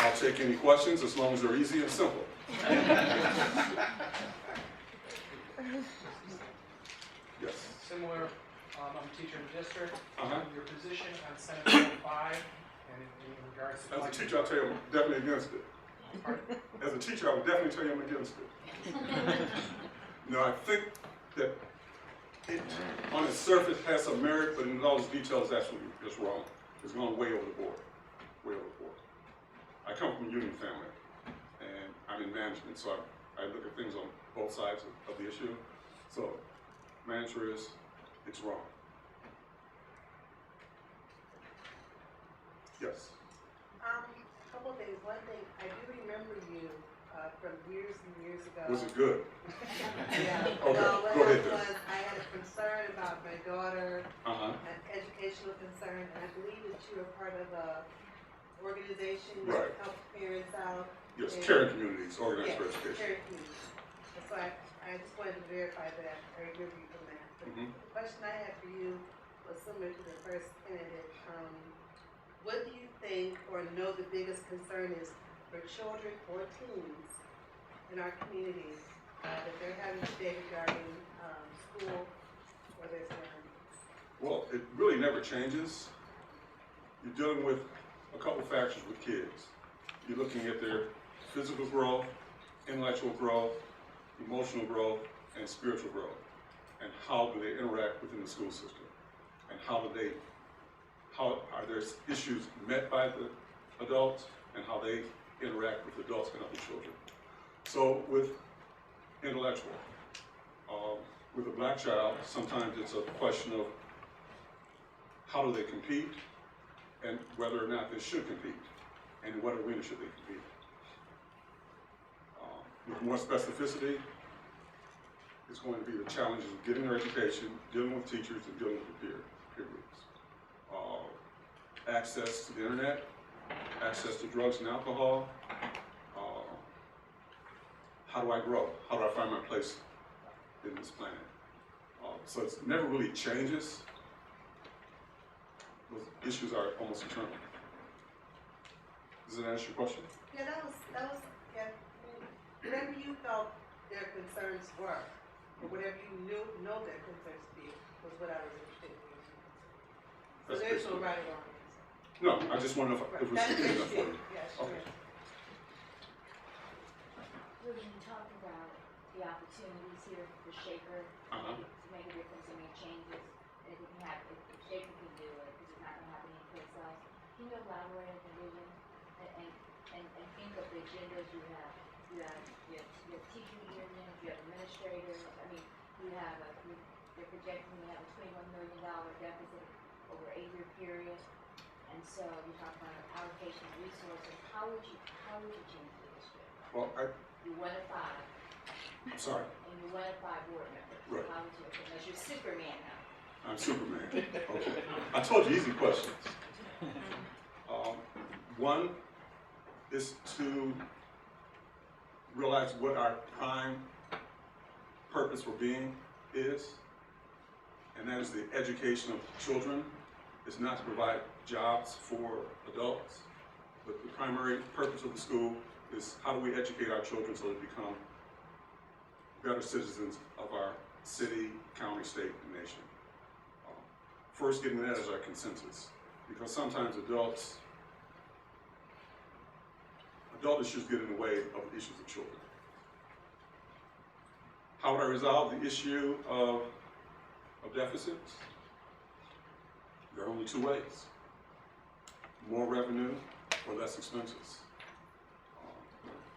I'll take any questions as long as they're easy and simple. Yes. Similar, I'm a teacher in the district. Uh-huh. Your position on Senate Bill 5 and in regards to... As a teacher, I'll tell you I'm definitely against it. Pardon? As a teacher, I would definitely tell you I'm against it. No, I think that it, on its surface, has some merit, but in all its details, actually, it's wrong. It's gone way over the board. Way over the board. I come from a union family, and I'm in management, so I look at things on both sides of the issue. So, my answer is, it's wrong. Yes? A couple of things. One thing, I do remember you from years and years ago. Was it good? Yeah. Okay, No, what go ahead happened then. was I had a concern about my daughter, Uh-huh. an educational concern, and I believe that you were part of a organization Right. that helped parents out. Yes, and- caring communities, organized Yes, for education. caring communities. And so I just wanted to verify that. I remember you from that. But Mhm. the question I had for you was similar to the first candidate. What do you think or know the biggest concern is for children or teens in our community that they're having today regarding school or their surroundings? Well, it really never changes. You're dealing with a couple factors with kids. You're looking at their physical growth, intellectual growth, emotional growth, and spiritual growth. And how do they interact within the school system? And how are their issues met by the adults, and how they interact with adults and other children. So with intellectual, with a black child, sometimes it's a question of how do they compete, and whether or not they should compete, and in what arena should they compete. With more specificity, it's going to be the challenges of getting their education, dealing with teachers, and dealing with the peer groups. Access to the internet, access to drugs and alcohol. How do I grow? How do I find my place in this planet? So it never really changes. Those issues are almost eternal. Does that answer your question? Yeah, that was, yeah. Whatever you felt their concerns were, or whatever you know their concerns to be, was what I was interested in. So That's there's no basically- right or wrong answer. No, I just want to know if it was That's good enough for interesting. you. Yeah, sure. Okay. Reuben, you talked about the opportunities here for Shaker Uh-huh. to make a difference and make changes. And if it can happen, if Shaker can do it, because it's not going to happen anyplace else. Can you elaborate on the vision and think of the agendas you have? You have teaching unions, you have administrators. I mean, they're projecting to have a $21 million deficit over an 8-year period. And so you talk about allocation of resources. How would you change the district? Well, You're one of 5, I'm sorry, and you're one of 5 board members. Right. How would you, unless you're Superman now? I'm Superman. Okay. I told you easy questions. One is to realize what our prime purpose for being is, and that is the education of children. It's not to provide jobs for adults, but the primary purpose of the school is how do we educate our children so they become better citizens of our city, county, state, and nation. First, getting that as our consensus, because sometimes adult issues get in the way of the issues of children. How would I resolve the issue of deficits? There are only 2 ways: more revenue or less expenses.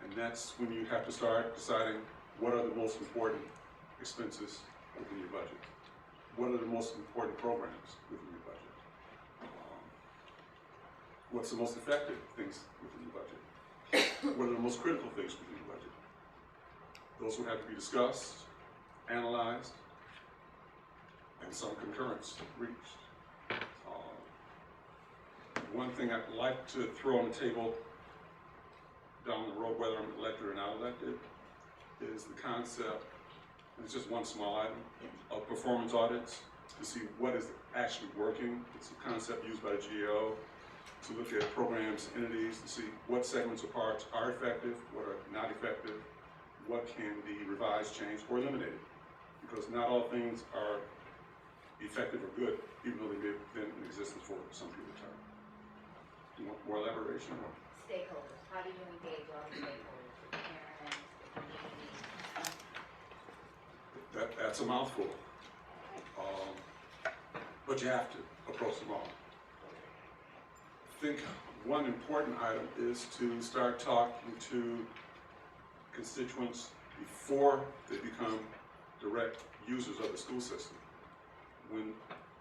And that's when you have to start deciding what are the most important expenses within your budget. What are the most important programs within your budget? What's the most effective things within your budget? What are the most critical things within your budget? Those would have to be discussed, analyzed, and some concurrence reached. One thing I'd like to throw on the table down the road, whether I'm elected or not elected, is the concept, and it's just one small item, of performance audits to see what is actually working. It's a concept used by the GAO to look at programs, entities, to see what segments or parts are effective, what are not effective, what can be revised, changed, or eliminated. Because not all things are effective or good, even though they've been in existence for some period of time. Do you want more elaboration? Stakeholders, how do you engage all the stakeholders, the parents, the community? That's a mouthful. But you have to approach them all. I think one important item is to start talking to constituents before they become direct users of the school system. When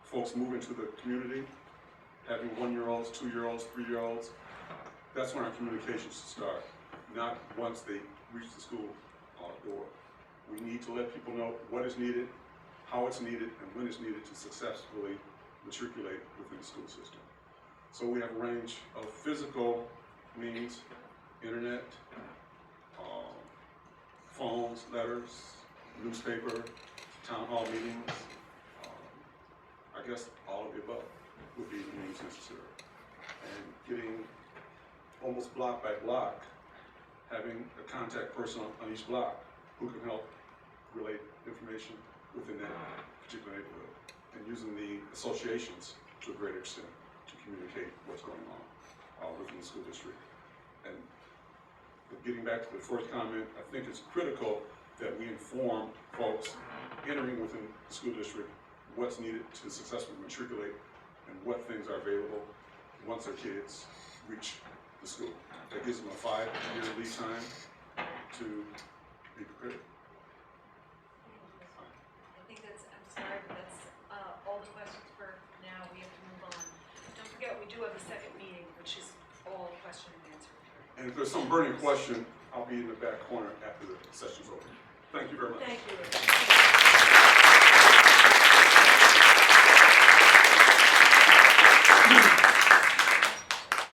folks move into the community, having 1-year-olds, 2-year-olds, 3-year-olds, that's when our communications should start, not once they reach the school door. We need to let people know what is needed, how it's needed, and when it's needed to successfully matriculate within the school system. So we have a range of physical means, internet, phones, letters, newspaper, town hall meetings. I guess all of the above would be the means necessary. And getting almost block by block, having a contact person on each block who can help relate information within that particular neighborhood, and using the associations to a greater extent to communicate what's going on within the school district. And getting back to the first comment, I think it's critical that we inform folks entering within the school district what's needed to successfully matriculate and what things are available once their kids reach the school. That gives them a 5-year lead time to be prepared. I think that's, I'm sorry, but that's all the questions for now. We have to move on. Don't forget, we do have a second meeting, which is all question and answer. And if there's some burning question, I'll be in the back corner after the session's over. Thank you very much. Thank you.